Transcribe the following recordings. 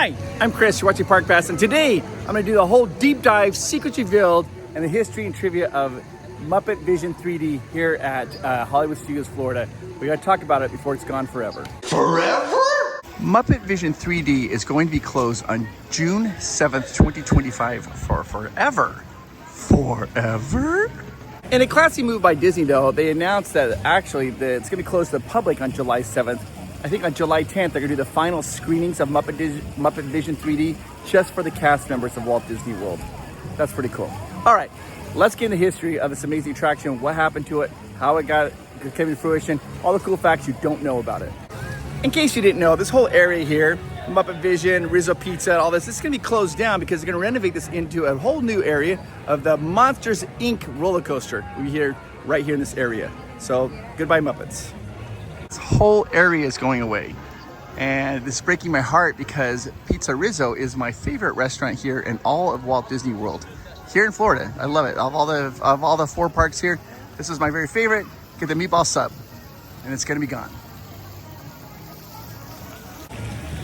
Hi, I'm Chris, you're watching Park Pass, and today I'm going to do the whole deep dive, secrets revealed, and the history and trivia of Muppet Vision 3D here at Hollywood Studios, Florida. We got to talk about it before it's gone forever. Forever? Muppet Vision 3D is going to be closed on June 7th, 2025 for forever. Forever? In a classy move by Disney, though, they announced that actually it's going to be closed to the public on July 7th. I think on July 10th, they're going to do the final screenings of Muppet Vision 3D just for the cast members of Walt Disney World. That's pretty cool. All right, let's get into the history of this amazing attraction, what happened to it, how it came to fruition, all the cool facts you don't know about it. In case you didn't know, this whole area here, Muppet Vision, Rizzo Pizza, all this is going to be closed down because they're going to renovate this into a whole new area of the Monsters, Inc. roller coaster. We're here, right here in this area. So, goodbye, Muppets. This whole area is going away. And it's breaking my heart because Pizza Rizzo is my favorite restaurant here in all of Walt Disney World. Here in Florida, I love it. Of all the 4 parks here, this is my very favorite. Get the meatball sub, and it's going to be gone.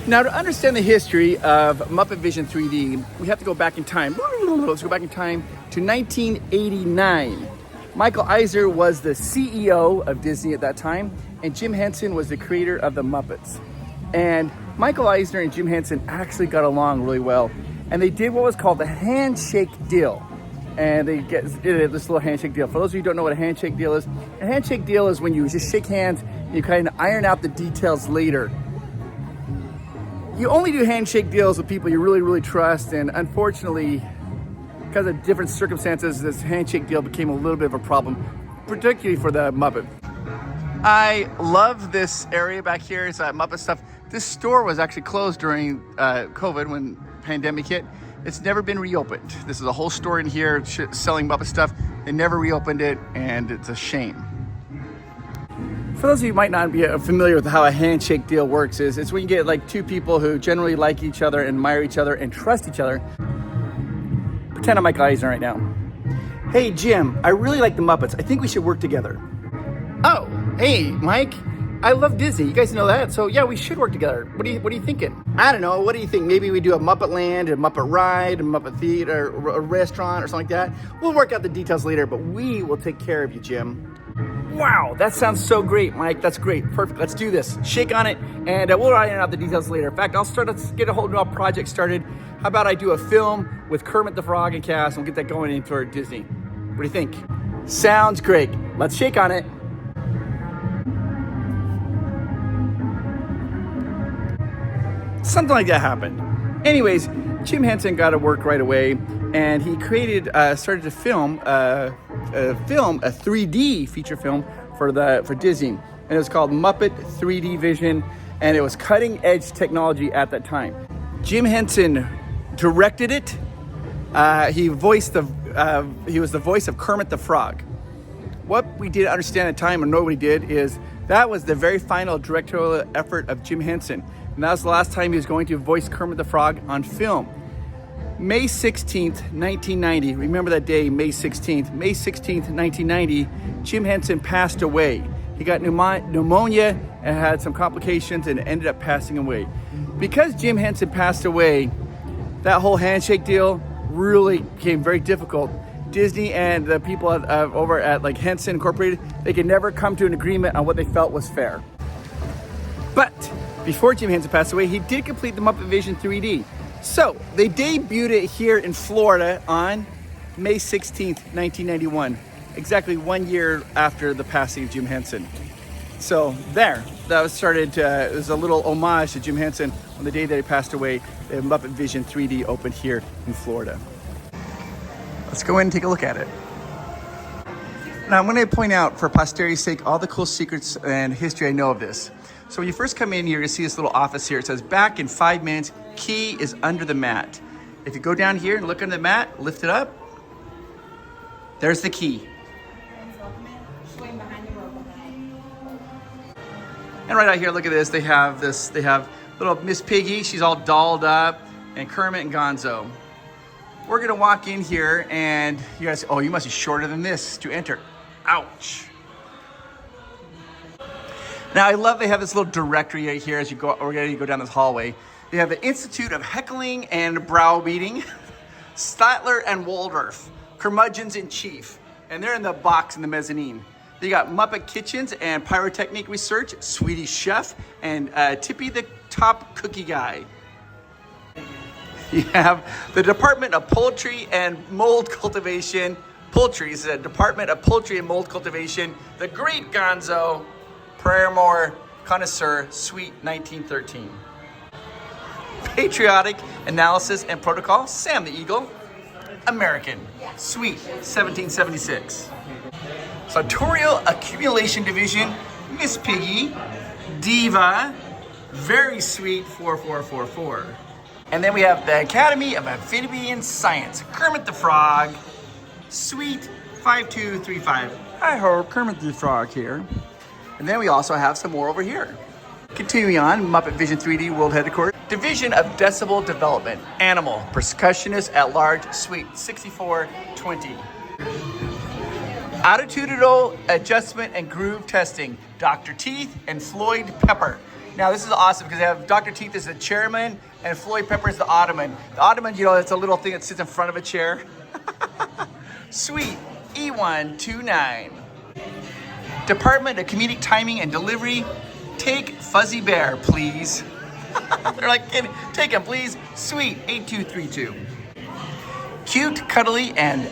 Now, to understand the history of Muppet Vision 3D, we have to go back in time. Let's go back in time to 1989. Michael Eisner was the CEO of Disney at that time, and Jim Henson was the creator of the Muppets. And Michael Eisner and Jim Henson actually got along really well, and they did what was called the handshake deal. And they did this little handshake deal. For those of you who don't know what a handshake deal is, a handshake deal is when you just shake hands and you kind of iron out the details later. You only do handshake deals with people you really, really trust, and unfortunately, because of different circumstances, this handshake deal became a little bit of a problem, particularly for the Muppet. I love this area back here. It's Muppet stuff. This store was actually closed during COVID when pandemic hit. It's never been reopened. This is a whole store in here selling Muppet stuff. They never reopened it, and it's a shame. For those of you who might not be familiar with how a handshake deal works, it's when you get like 2 people who generally like each other, admire each other, and trust each other. Pretend I'm Mike Eisner right now. Hey Jim, I really like the Muppets. I think we should work together. Oh, hey Mike, I love Disney. You guys know that, so yeah, we should work together. What are you thinking? I don't know. What do you think? Maybe we do a Muppet Land, a Muppet Ride, a Muppet Theater, a restaurant, or something like that. We'll work out the details later, but we will take care of you, Jim. Wow, that sounds so great, Mike. That's great. Perfect. Let's do this. Shake on it, and we'll iron out the details later. In fact, let's get a whole new project started. How about I do a film with Kermit the Frog and cast, and we'll get that going in for Disney. What do you think? Sounds great. Let's shake on it. Something like that happened. Anyways, Jim Henson got to work right away, and he started to film a 3D feature film for Disney, and it was called Muppet 3D Vision, and it was cutting edge technology at that time. Jim Henson directed it. He was the voice of Kermit the Frog. What we didn't understand at the time, or nobody did, is that was the very final directorial effort of Jim Henson, and that was the last time he was going to voice Kermit the Frog on film. May 16th, 1990, remember that day, May 16th, 1990, Jim Henson passed away. He got pneumonia and had some complications and ended up passing away. Because Jim Henson passed away, that whole handshake deal really became very difficult. Disney and the people over at like Hansen Incorporated, they could never come to an agreement on what they felt was fair. But before Jim Henson passed away, he did complete the Muppet Vision 3D. So, they debuted it here in Florida on May 16th, 1991, exactly 1 year after the passing of Jim Henson. So, that was it was a little homage to Jim Henson on the day that he passed away. The Muppet Vision 3D opened here in Florida. Let's go in and take a look at it. Now, I'm going to point out, for posterity's sake, all the cool secrets and history I know of this. So when you first come in here, you see this little office here. It says, back in 5 minutes, key is under the mat. If you go down here and look under the mat, lift it up, there's the key. And right out here, look at this. They have little Miss Piggy. She's all dolled up, and Kermit and Gonzo. We're gonna walk in here, and you guys, oh, you must be shorter than this to enter. Ouch. Now, I love they have this little directory right here as you go down this hallway. They have the Institute of Heckling and Browbeating, Statler and Waldorf, Curmudgeons in Chief, and they're in the box in the mezzanine. They got Muppet Kitchens and Pyrotechnic Research, Sweetie Chef, and Tippy the Top Cookie Guy. You have the Department of Poultry and Mold Cultivation. Poultry is the Department of Poultry and Mold Cultivation. The Great Gonzo, Prairemore Connoisseur, Suite 1913. Patriotic Analysis and Protocol, Sam the Eagle, American, Suite 1776. Sartorial Accumulation Division, Miss Piggy, Diva, Very Sweet 4444. And then we have the Academy of Amphibian Science, Kermit the Frog, Suite 5235. Hi ho, Kermit the Frog here. And then we also have some more over here. Continuing on, Muppet Vision 3D World Headquarters, Division of Decibel Development, Animal, Percussionist at Large, Suite 6420. Attitudinal Adjustment and Groove Testing, Dr. Teeth and Floyd Pepper. Now this is awesome because they have Dr. Teeth as the chairman and Floyd Pepper is the ottoman. The ottoman, you know, it's a little thing that sits in front of a chair. Suite E129. Department of Comedic Timing and Delivery, take Fuzzy Bear, please. They're like, take him, please. Suite 8232. Cute, Cuddly, and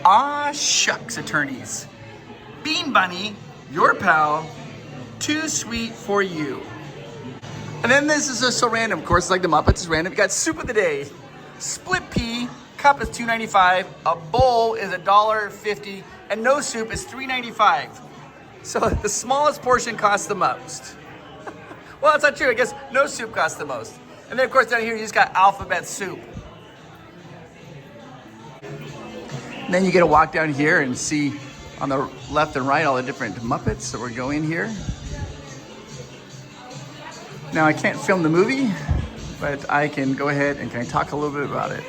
Aw Shucks attorneys. Bean Bunny, your pal, too sweet for you. And then this is just so random. Of course, it's like the Muppets is random. You got Soup of the Day. Split pea, cup is $2.95. A bowl is $1.50. And no soup is $3.95. So the smallest portion costs the most. Well, that's not true. I guess no soup costs the most. And then, of course, down here, you just got alphabet soup. And then you get to walk down here and see on the left and right all the different Muppets that we're going here. Now, I can't film the movie, but I can go ahead and kind of talk a little bit about it.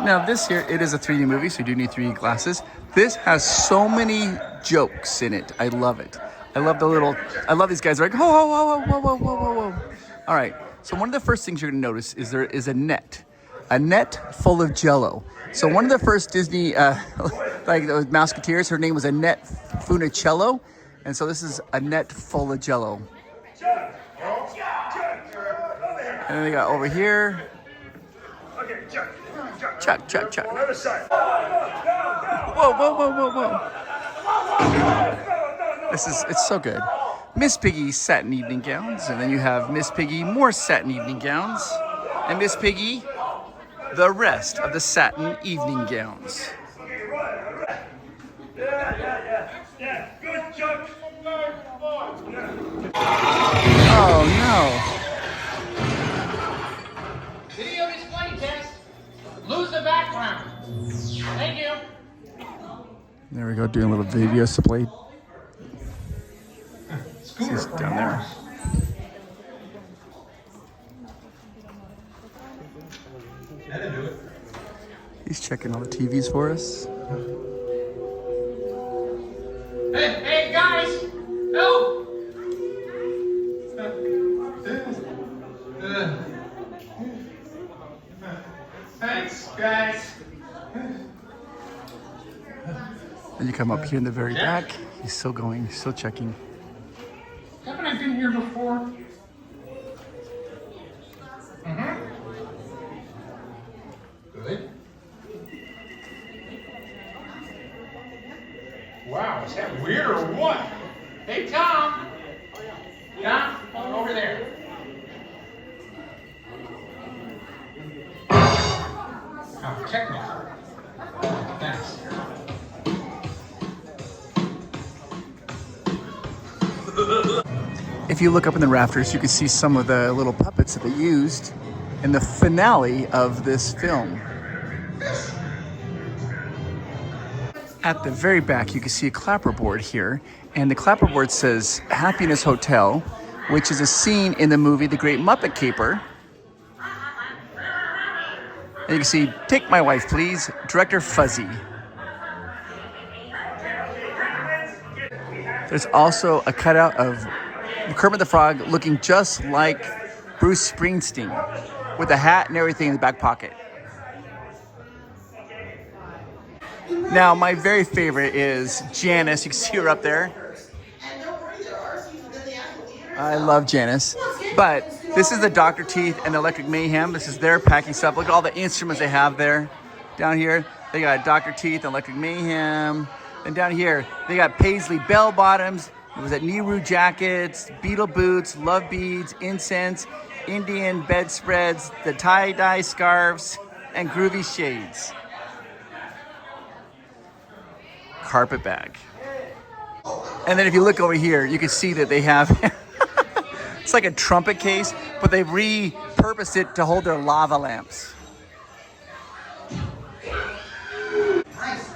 Now, this here, it is a 3D movie, so you do need 3D glasses. This has so many jokes in it. I love it. I love these guys. They're like, whoa, whoa, whoa, whoa, whoa, whoa, whoa, whoa. All right, so one of the first things you're gonna notice is there is a net full of Jell-O. So one of the first Disney, like those Mouseketeers, her name was Annette Funicello. And so this is a net full of Jell-O. And then they got over here. Okay, Chuck. Other side. Whoa. It's so good. Miss Piggy satin evening gowns. And then you have Miss Piggy more satin evening gowns. And Miss Piggy, the rest of the satin evening gowns. Yeah. Good job. Oh no. Video display test. Lose the background. Thank you. There we go, doing a little video display. He's down there. He's checking all the TVs for us. Hey guys! Help! Thanks, guys. And you come up here in the very back. He's still going, still checking. Haven't I been here before? Good. Wow, is that weird or what? Hey, Tom! Tom, over there. Oh, technical. Thanks. If you look up in the rafters, you can see some of the little puppets that they used in the finale of this film. At the very back, you can see a clapperboard here, and the clapperboard says Happiness Hotel, which is a scene in the movie The Great Muppet Caper. And you can see Take My Wife, Please, Director Fuzzy. There's also a cutout of Kermit the Frog looking just like Bruce Springsteen with a hat and everything in the back pocket. Now, my very favorite is Janice. You can see her up there. I love Janice. But this is the Dr. Teeth and the Electric Mayhem. This is their packing stuff. Look at all the instruments they have there. Down here, they got Dr. Teeth and Electric Mayhem. And down here, they got Paisley bell bottoms. It was at Nehru jackets, beetle boots, love beads, incense, Indian bedspreads, the tie-dye scarves, and groovy shades. Carpet bag. And then if you look over here, you can see that they have, it's like a trumpet case, but they've repurposed it to hold their lava lamps.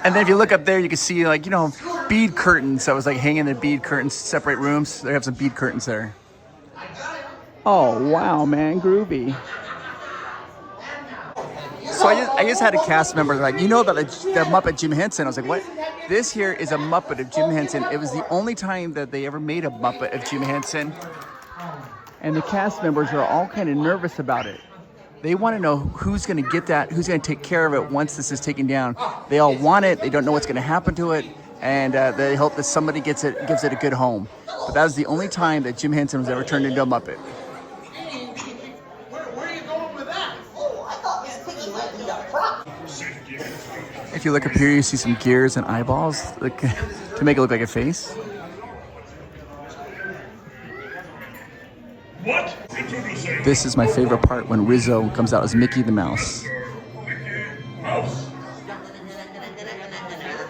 And then if you look up there, you can see, like, you know, bead curtains. So I was like hanging the bead curtains, separate rooms. They have some bead curtains there. Oh, wow, man, groovy. So I just had a cast member like, you know about the Muppet Jim Henson? I was like, what? This here is a Muppet of Jim Henson. It was the only time that they ever made a Muppet of Jim Henson. And the cast members are all kind of nervous about it. They want to know who's going to get that, who's going to take care of it once this is taken down. They all want it. They don't know what's going to happen to it. And they hope that somebody gives it a good home. But that was the only time that Jim Henson was ever turned into a Muppet. Where are you going with that? Oh, I thought Miss Piggy might need a prop. If you look up here, you see some gears and eyeballs like, to make it look like a face. What? This is my favorite part when Rizzo comes out as Mickey the Mouse. Mouse.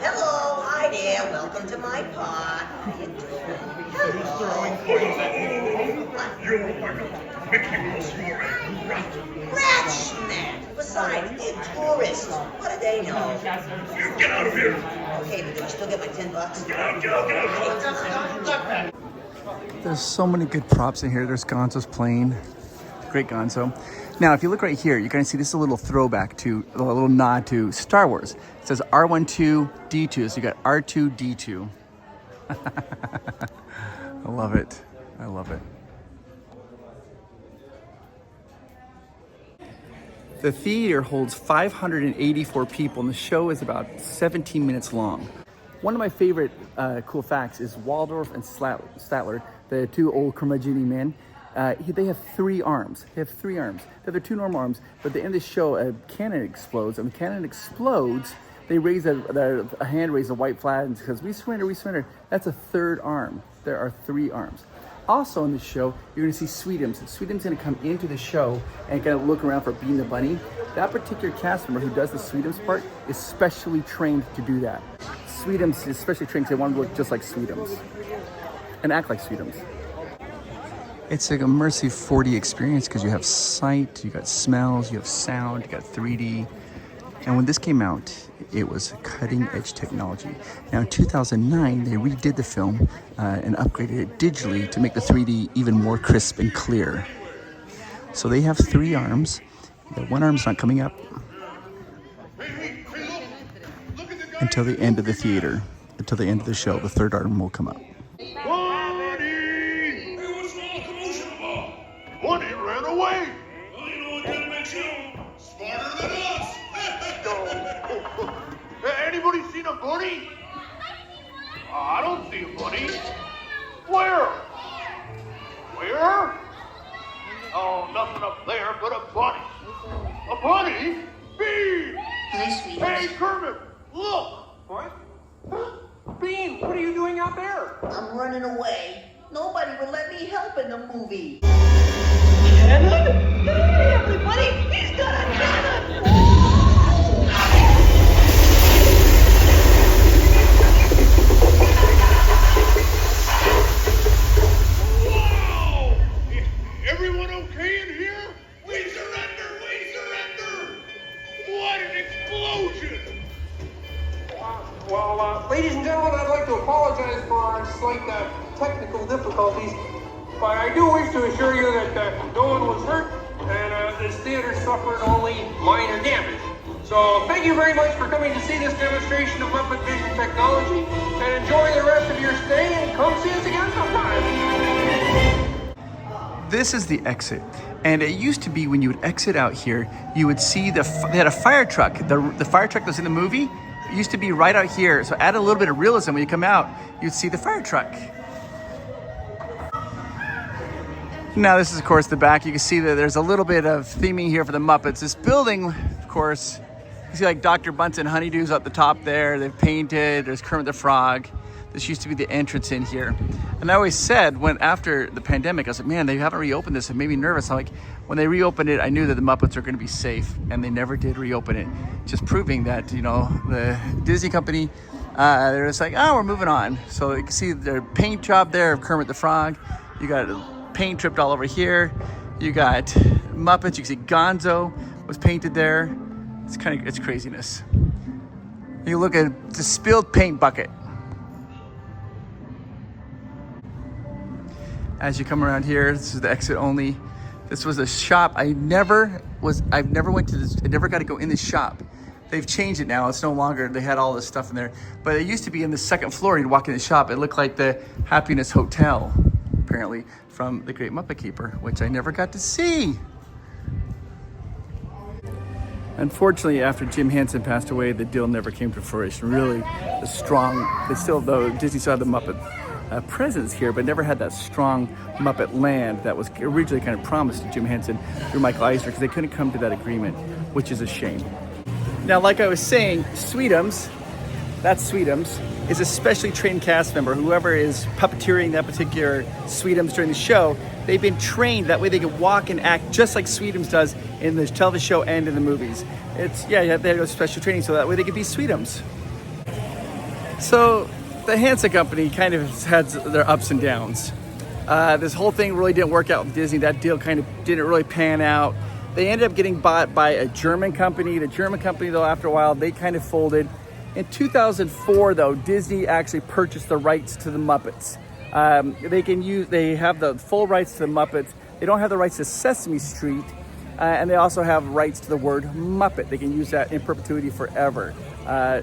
Hello, hi there, welcome to my pod. How you doing? Hello. You're like Mickey Mouse. You're a rat. Rat snack. Besides, they're tourists. What do they know? You get out of here. Okay, but do I still get my $10? Get out, get out, get out. There's so many good props in here. There's Gonzo's plane. Great Gonzo. Now, if you look right here, you're going to see this is a little throwback to, a little nod to Star Wars. It says R12D2, so you got R2D2. I love it. I love it. The theater holds 584 people, and the show is about 17 minutes long. One of my favorite cool facts is Waldorf and Statler, the two old curmudgeon men. They have 3 arms. They have 3 arms. They have their 2 normal arms, but at the end of the show, a cannon explodes. And when the cannon explodes, they raise a hand, raise a white flag, and says, we surrender, we surrender. That's a 3rd arm. There are 3 arms. Also in the show, you're going to see Sweetums. Sweetums going to come into the show and kind of look around for Bean the Bunny. That particular cast member who does the Sweetums part is specially trained to do that. Sweetums is specially trained because they want to look just like Sweetums and act like Sweetums. It's like a immersive 4D experience because you have sight, you got smells, you have sound, you got 3D. And when this came out, it was cutting edge technology. Now in 2009, they redid the film and upgraded it digitally to make the 3D even more crisp and clear. So they have 3 arms. The 1 arm's not coming up until the end of the theater, until the end of the show. The 3rd arm will come up. Bunny! Hey, what's all the commotion about? Bunny ran away. Well, you know what kind of makes you smarter than us. Anybody seen a bunny? I don't see a bunny. Where? Where? Oh, nothing up there but a bunny. A bunny? Bean! Hi, sweetie. Hey, Kermit, look! What? Bean, what are you doing out there? I'm running away. Nobody will let me help in the movie. Everybody, he's got a cannon! Wow! Everyone okay in here? We surrender! We surrender! What an explosion! Well, ladies and gentlemen, I'd like to apologize for our slight technical difficulties, but I do wish to assure you that no one was hurt and this theater suffered only minor damage. So thank you very much for coming to see this demonstration of Muppet Vision technology, and enjoy the rest of your stay, and come see us again sometime. This is the exit, And it used to be when you would exit out here, you would see they had a fire truck. The fire truck that was in the movie used to be right out here. So add a little bit of realism when you come out, you'd see the fire truck. Now this is of course the back. You can see that there's a little bit of theming here for the Muppets. This building, of course, you see like Dr. Bunsen honeydews up the top there. They've painted, there's Kermit the Frog. This used to be the entrance in here. And I always said, when after the pandemic, I was like, man, they haven't reopened this. It made me nervous. I'm like, when they reopened it, I knew that the Muppets are going to be safe, and they never did reopen it. Just proving that, you know, the Disney company, they're just like, oh, we're moving on. So you can see their paint job there of Kermit the Frog. You got paint dripped all over here. You got Muppets. You can see Gonzo was painted there. It's craziness. You look at the spilled paint bucket. As you come around here, this is the exit only. This was a shop. I've never went to this. I never got to go in this shop. They've changed it now. It's no longer. They had all this stuff in there, but it used to be in the second floor. You'd walk in the shop. It looked like the Happiness Hotel, apparently from The Great Muppet Caper, which I never got to see. Unfortunately, after Jim Henson passed away, the deal never came to fruition. Really, though Disney still had the Muppet presence here, but never had that strong Muppet land that was originally kind of promised to Jim Henson through Michael Eisner, because they couldn't come to that agreement, which is a shame. Now, like I was saying, Sweetums, that's Sweetums, is a specially trained cast member. Whoever is puppeteering that particular Sweetums during the show, they've been trained that way they can walk and act just like Sweetums does in the television show and in the movies. They have to go special training so that way they can be Sweetums. So the Hansen company kind of has their ups and downs. This whole thing really didn't work out with Disney. That deal kind of didn't really pan out. They ended up getting bought by a German company. The German company, though, after a while, they kind of folded. In 2004, though, Disney actually purchased the rights to the Muppets. They have the full rights to the Muppets. They don't have the rights to Sesame Street, and they also have rights to the word Muppet. They can use that in perpetuity forever.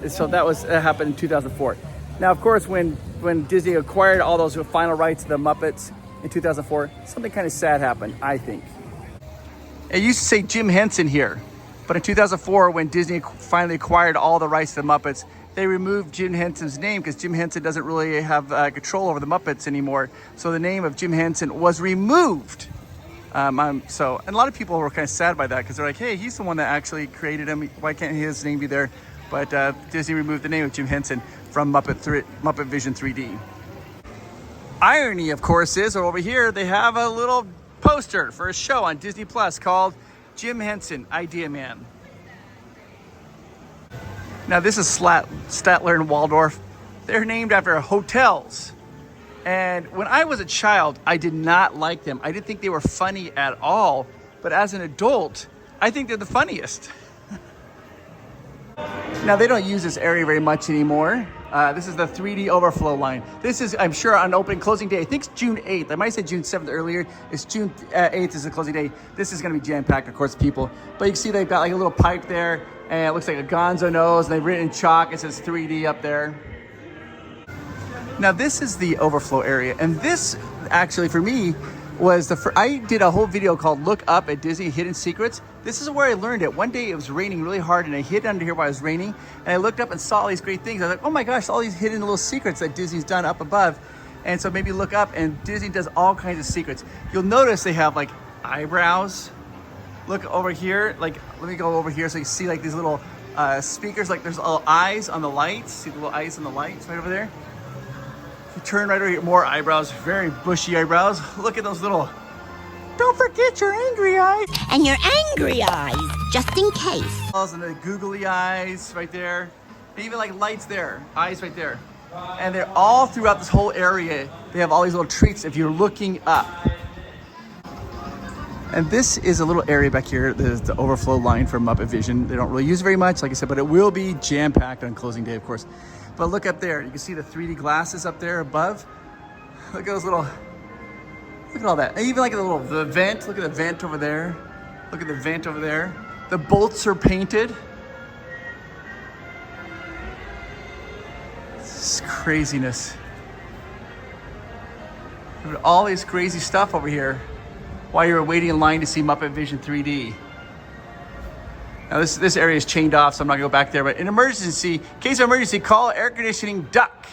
So that happened in 2004. Now, of course, when Disney acquired all those final rights to the Muppets in 2004, something kind of sad happened, I think. It used to say Jim Henson here, but in 2004, when Disney finally acquired all the rights to the Muppets, they removed Jim Henson's name because Jim Henson doesn't really have control over the Muppets anymore. So the name of Jim Henson was removed. And a lot of people were kind of sad by that because they're like, hey, he's the one that actually created him. Why can't his name be there? But Disney removed the name of Jim Henson from Muppet Vision 3D. Irony, of course, is over here they have a little poster for a show on Disney Plus called Jim Henson, Idea Man. Now this is Statler and Waldorf. They're named after hotels. And when I was a child, I did not like them. I didn't think they were funny at all. But as an adult, I think they're the funniest. Now they don't use this area very much anymore. This is the 3D overflow line. This is, I'm sure, on opening closing day. I think it's June 8th. I might say June 7th earlier. It's June 8th is the closing day. This is going to be jam-packed, of course, people. But you can see they've got like a little pipe there, and it looks like a Gonzo nose, and they've written in chalk. It says 3D up there. Now this is the overflow area, and this actually for me was I did a whole video called Look Up at Disney Hidden Secrets. This is where I learned it. One day it was raining really hard and I hid under here while it was raining, and I looked up and saw all these great things. I was like, oh my gosh, all these hidden little secrets that Disney's done up above. And so maybe look up, and Disney does all kinds of secrets. You'll notice they have like eyebrows. Look over here, like let me go over here so you see like these little speakers, like there's little eyes on the lights. See the little eyes on the lights right over there? You turn right over here, more eyebrows, very bushy eyebrows. Look at those little, don't forget your angry eyes. And your angry eyes, just in case. And the googly eyes right there. And even like lights there, eyes right there. And they're all throughout this whole area. They have all these little treats if you're looking up. And this is a little area back here. There's the overflow line for Muppet Vision. They don't really use it very much, like I said, but it will be jam-packed on closing day, of course. But look up there. You can see the 3D glasses up there above. Look at those little, look at all that. And even like the vent. Look at the vent over there. Look at the vent over there. The bolts are painted. This is craziness. All this crazy stuff over here. while you're waiting in line to see Muppet Vision 3D. Now this area is chained off, so I'm not gonna go back there, but in emergency, in case of emergency, call air conditioning duck.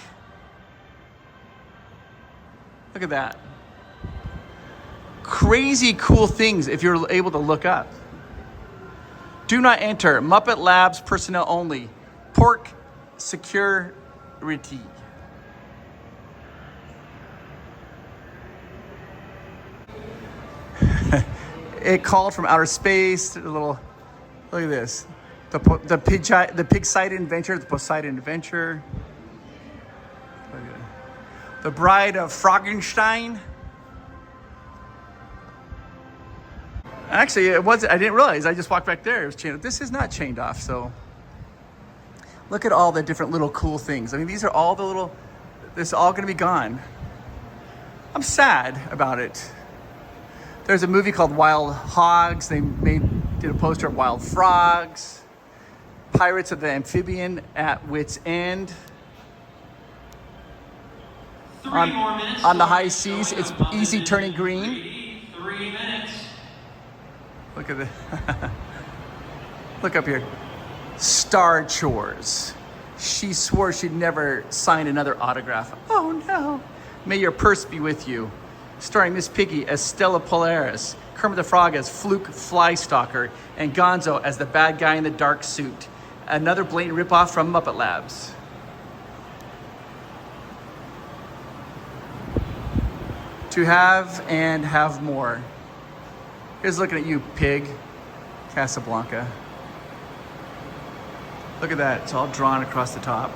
Look at that. Crazy cool things if you're able to look up. Do not enter, Muppet Labs personnel only. Pork security. It called from outer space. A little, look at this. The pig-sided adventure, the Poseidon adventure. The Bride of Frankenstein. Actually, it wasn't. I didn't realize. I just walked back there. It was chained. This is not chained off. So look at all the different little cool things. I mean, these are all the little. This is all going to be gone. I'm sad about it. There's a movie called Wild Hogs. They did a poster of Wild Frogs. Pirates of the Amphibian at Wit's End. On the high seas, it's easy turning green. 3 minutes. Look at the look up here. Star Chores. She swore she'd never sign another autograph. Oh no. May your purse be with you. Starring Miss Piggy as Stella Polaris, Kermit the Frog as Fluke Flystalker, and Gonzo as the bad guy in the dark suit. Another blatant ripoff from Muppet Labs. To have and have more. Here's looking at you, pig. Casablanca. Look at that, it's all drawn across the top.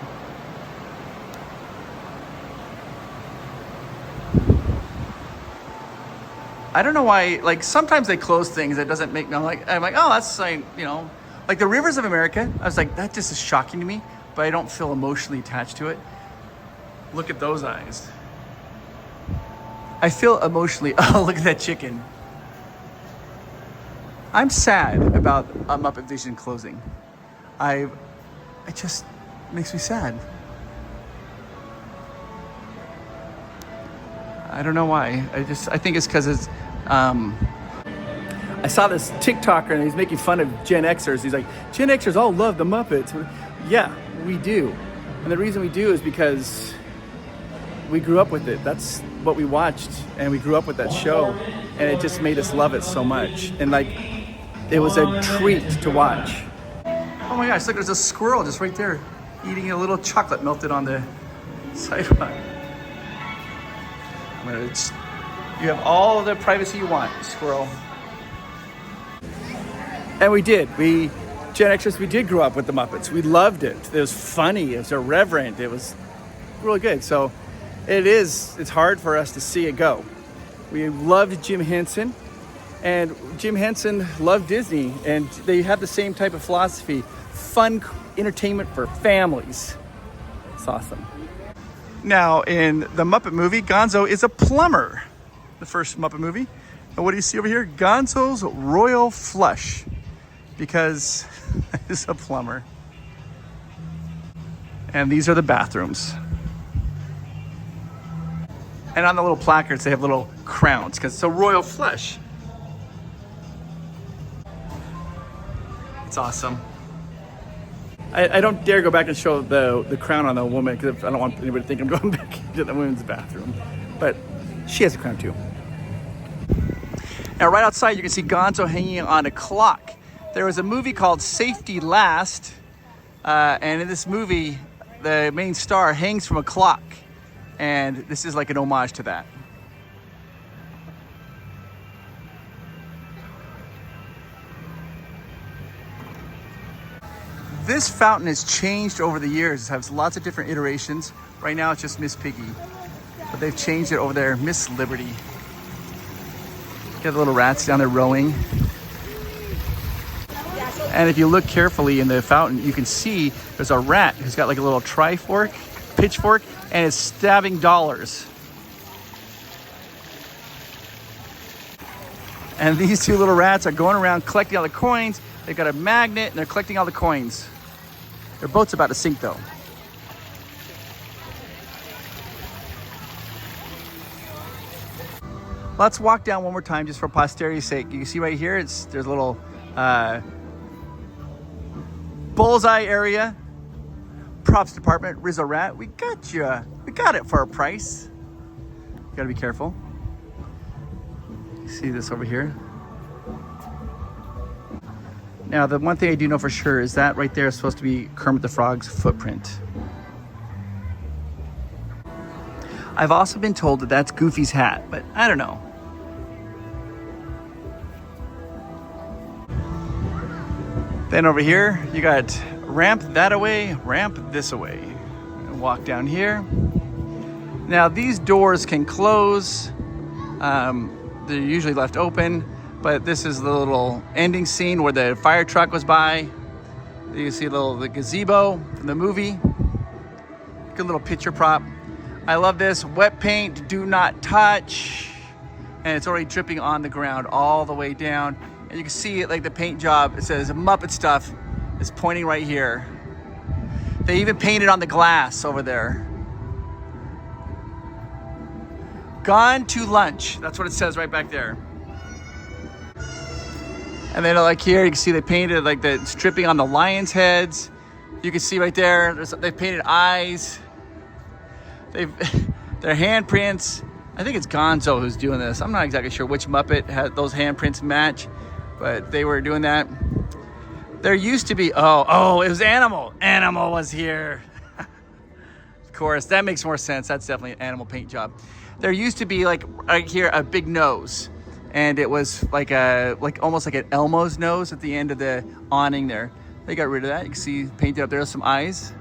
I don't know why, like sometimes they close things that doesn't make me, I'm like, oh, that's like, you know, like the Rivers of America. I was like, that just is shocking to me, but I don't feel emotionally attached to it. Look at those eyes. I feel emotionally, oh, look at that chicken. I'm sad about Muppet Vision closing. It just makes me sad. I don't know why. I think it's because it's, I saw this TikToker and he's making fun of Gen Xers. He's like, Gen Xers all love the Muppets. Yeah, we do. And the reason we do is because we grew up with it. That's what we watched, and we grew up with that show, and it just made us love it so much. And like, it was a treat to watch. Oh my gosh, look, there's a squirrel just right there eating a little chocolate melted on the sidewalk. You have all the privacy you want, squirrel. And we did. Gen Xers, we did grow up with the Muppets. We loved it. It was funny. It was irreverent. It was really good. So it's hard for us to see it go. We loved Jim Henson, and Jim Henson loved Disney, and they have the same type of philosophy. Fun entertainment for families. It's awesome. Now, in the Muppet movie, Gonzo is a plumber. The first Muppet movie. And what do you see over here? Gonzo's Royal Flush, because he's a plumber. And these are the bathrooms. And on the little placards, they have little crowns, because it's a royal flush. It's awesome. I don't dare go back and show the crown on the woman, because I don't want anybody to think I'm going back into the women's bathroom. But she has a crown too. Now right outside, you can see Gonzo hanging on a clock. There was a movie called Safety Last, and in this movie, the main star hangs from a clock. And this is like an homage to that. This fountain has changed over the years. It has lots of different iterations. Right now it's just Miss Piggy, but they've changed it over there. Miss Liberty. Got the little rats down there rowing. And if you look carefully in the fountain, you can see there's a rat who's got like a little pitchfork, and is stabbing dollars. And these two little rats are going around collecting all the coins. They've got a magnet and they're collecting all the coins. Their boat's about to sink though. Let's walk down one more time just for posterity's sake. You can see right here, there's a little bullseye area. Props department, Rizzo Rat. We got you. We got it for a price. You gotta be careful. You see this over here? Now, the one thing I do know for sure is that right there is supposed to be Kermit the Frog's footprint. I've also been told that that's Goofy's hat, but I don't know. Then over here, you got ramp that away, ramp this away. And walk down here. Now, these doors can close. They're usually left open, but this is the little ending scene where the fire truck was by. You see the gazebo from the movie. Good little picture prop. I love this. Wet paint, do not touch. And it's already dripping on the ground all the way down. And you can see it like the paint job. It says Muppet stuff is pointing right here. They even painted on the glass over there. Gone to lunch. That's what it says right back there. And then like here, you can see they painted like the stripping on the lions' heads. You can see right there, they painted eyes. Their handprints. I think it's Gonzo who's doing this. I'm not exactly sure which Muppet had those handprints match, but they were doing that. There used to be, oh, it was Animal. Animal was here. Of course, that makes more sense. That's definitely an animal paint job. There used to be like right here a big nose, and it was like almost like an Elmo's nose at the end of the awning there. They got rid of that. You can see painted up there some eyes.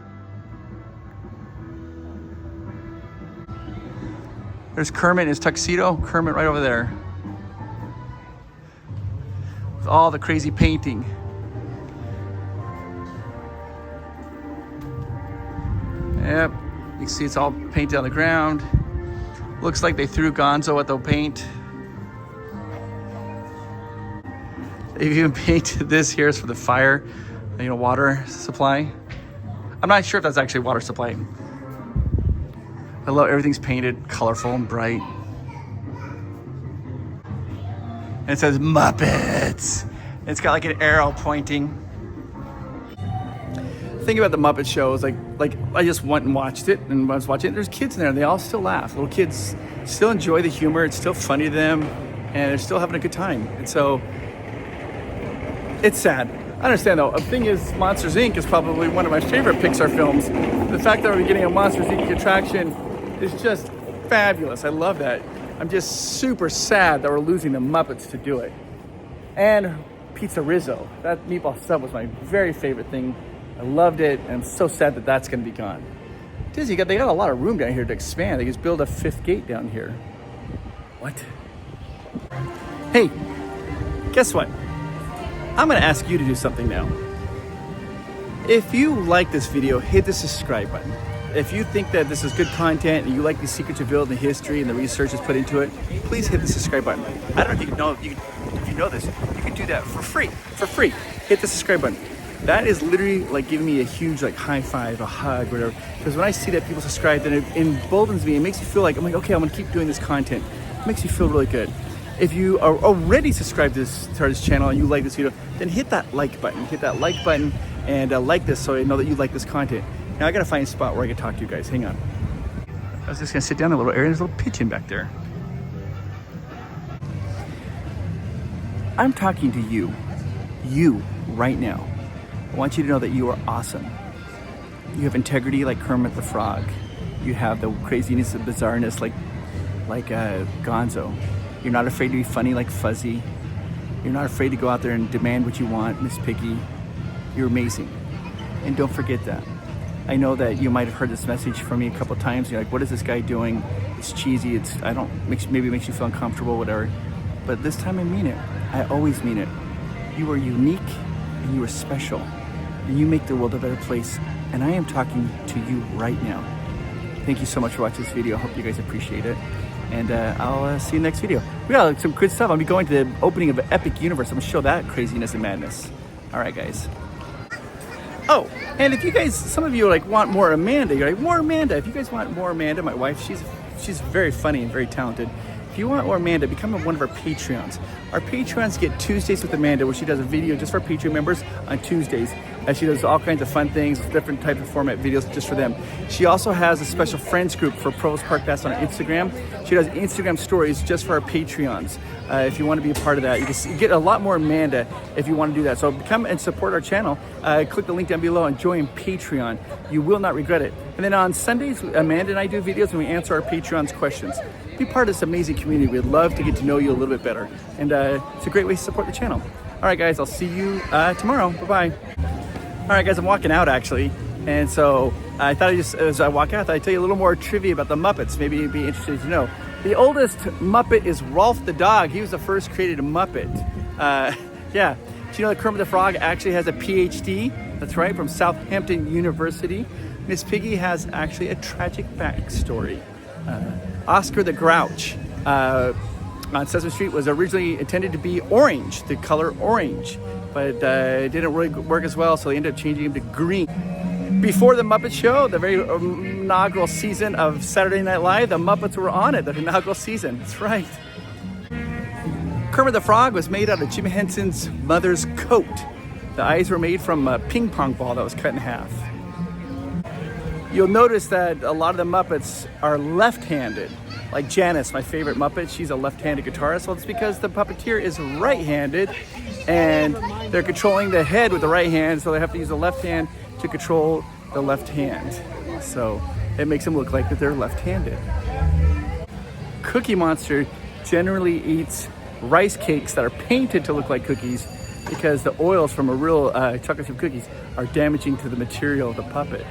There's Kermit in his tuxedo. Kermit right over there. With all the crazy painting. Yep, you can see it's all painted on the ground. Looks like they threw Gonzo at the paint. They even painted this here is for the fire, water supply. I'm not sure if that's actually water supply. I love everything's painted colorful and bright. And it says Muppets. It's got like an arrow pointing. The thing about the Muppet Show is like I just went and watched it, and when I was watching it, there's kids in there and they all still laugh. Little kids still enjoy the humor. It's still funny to them, and they're still having a good time. And so it's sad. I understand though. The thing is, Monsters Inc. is probably one of my favorite Pixar films. The fact that we're getting a Monsters Inc. attraction is just fabulous. I love that. I'm just super sad that we're losing the Muppets to do it. And Pizza Rizzo. That meatball sub was my very favorite thing. I loved it, and I'm so sad that that's going to be gone. Disney, they got a lot of room down here to expand. They just build a 5th gate down here. What? Hey, guess what? I'm going to ask you to do something now. If you like this video, hit the subscribe button. If you think that this is good content and you like the secrets revealed, the history and the research that's put into it, please hit the subscribe button. I don't know if you know this, you can do that for free. Hit the subscribe button. That is literally like giving me a huge like high five, a hug, whatever. Because when I see that people subscribe, then it emboldens me. It makes me feel like, I'm like, okay, I'm gonna keep doing this content. It makes me feel really good. If you are already subscribed to this channel and you like this video, then hit that like button. Hit that like button and like this so I know that you like this content. Now I gotta find a spot where I can talk to you guys. Hang on. I was just gonna sit down in a little area. There's a little pigeon back there. I'm talking to you right now. I want you to know that you are awesome. You have integrity like Kermit the Frog. You have the craziness and bizarreness like Gonzo. You're not afraid to be funny like Fuzzy. You're not afraid to go out there and demand what you want, Miss Piggy. You're amazing. And don't forget that. I know that you might have heard this message from me a couple times. You're like, what is this guy doing? It's cheesy. Maybe it makes you feel uncomfortable, whatever. But this time I mean it. I always mean it. You are unique and you are special. And you make the world a better place. And I am talking to you right now. Thank you so much for watching this video. I hope you guys appreciate it. And I'll see you next video. We got some good stuff. I'll be going to the opening of the Epic Universe. I'm gonna show that craziness and madness. All right, guys. Oh, and if you guys, some of you are like, want more Amanda. You're like, more Amanda. If you guys want more Amanda, my wife, she's very funny and very talented. if you want Amanda, become one of our Patreons. Our Patreons get Tuesdays with Amanda, where she does a video just for Patreon members on Tuesdays. She does all kinds of fun things, different types of format videos just for them. She also has a special friends group for Provost Park Pass on Instagram. She does Instagram stories just for our Patreons. If you want to be a part of that, you get a lot more Amanda if you want to do that. So come and support our channel. Click the link down below and join Patreon. You will not regret it. And then on Sundays, Amanda and I do videos and we answer our Patreons' questions. Be part of this amazing community. We'd love to get to know you a little bit better. And it's a great way to support the channel. All right, guys, I'll see you tomorrow. Bye-bye. All right, guys, I'm walking out, actually. And so I thought as I walk out, I'd tell you a little more trivia about the Muppets. Maybe you'd be interested to know. The oldest Muppet is Rolf the dog. He was the first created Muppet. Yeah. Do you know that Kermit the Frog actually has a PhD? That's right, from Southampton University. Miss Piggy has actually a tragic backstory. Oscar the Grouch on Sesame Street was originally intended to be orange, the color orange. But it didn't really work as well, so they ended up changing him to green. Before the Muppet Show, the very inaugural season of Saturday Night Live, the Muppets were on it, the inaugural season. That's right. Kermit the Frog was made out of Jim Henson's mother's coat. The eyes were made from a ping pong ball that was cut in half. You'll notice that a lot of the Muppets are left-handed. Like Janice, my favorite Muppet, she's a left-handed guitarist. Well, it's because the puppeteer is right-handed, and they're controlling the head with the right hand, so they have to use the left hand to control the left hand. So it makes them look like that they're left-handed. Cookie Monster generally eats rice cakes that are painted to look like cookies because the oils from a real chocolate chip cookies are damaging to the material of the puppet.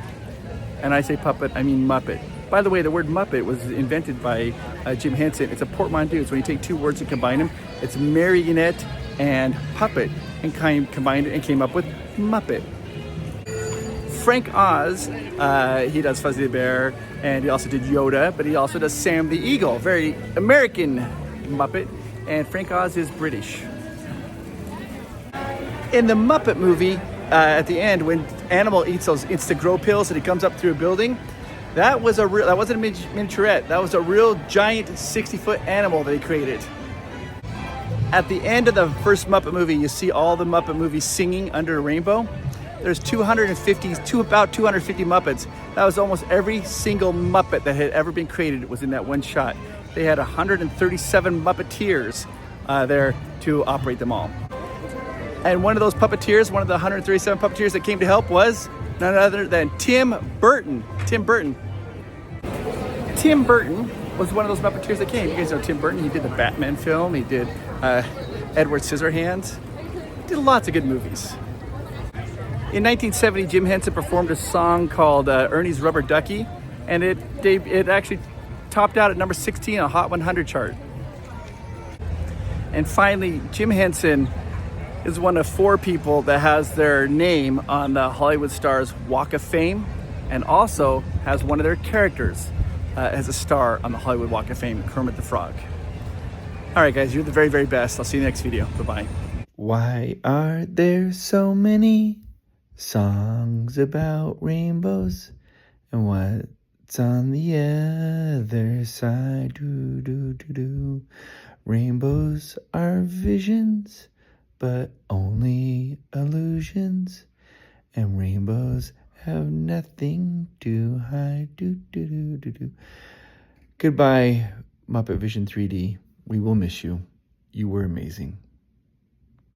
And I say puppet, I mean Muppet. By the way, the word Muppet was invented by Jim Henson. It's a portmanteau. So when you take two words and combine them, it's marionette and puppet, and combined it and came up with Muppet. Frank Oz, he does Fuzzy the Bear, and he also did Yoda, but he also does Sam the Eagle, very American Muppet, and Frank Oz is British. In the Muppet movie, at the end, when Animal eats those Insta-Grow pills and he comes up through a building, that wasn't a miniaturette. That was a real giant 60-foot animal that he created. At the end of the first Muppet movie, you see all the Muppet movies singing under a rainbow. There's about 250 Muppets. That was almost every single Muppet that had ever been created was in that one shot. They had 137 Muppeteers there to operate them all. And one of those puppeteers, one of the 137 puppeteers that came to help was none other than Tim Burton. Tim Burton was one of those Muppeteers that came. You guys know Tim Burton. He did the Batman film. He did Edward Scissorhands. He did lots of good movies. In 1970, Jim Henson performed a song called Ernie's Rubber Ducky, and it actually topped out at number 16 on a Hot 100 chart. And finally, Jim Henson is one of 4 people that has their name on the Hollywood Stars Walk of Fame, and also has one of their characters as a star on the Hollywood Walk of Fame, Kermit the Frog. All right, guys, you're the very, very best. I'll see you in the next video. Bye-bye. Why are there so many songs about rainbows? And what's on the other side? Do, do, do, do. Rainbows are visions, but only illusions, and rainbows have nothing to hide. Do, do, do, do, do. Goodbye, Muppet Vision 3D. We will miss you. You were amazing.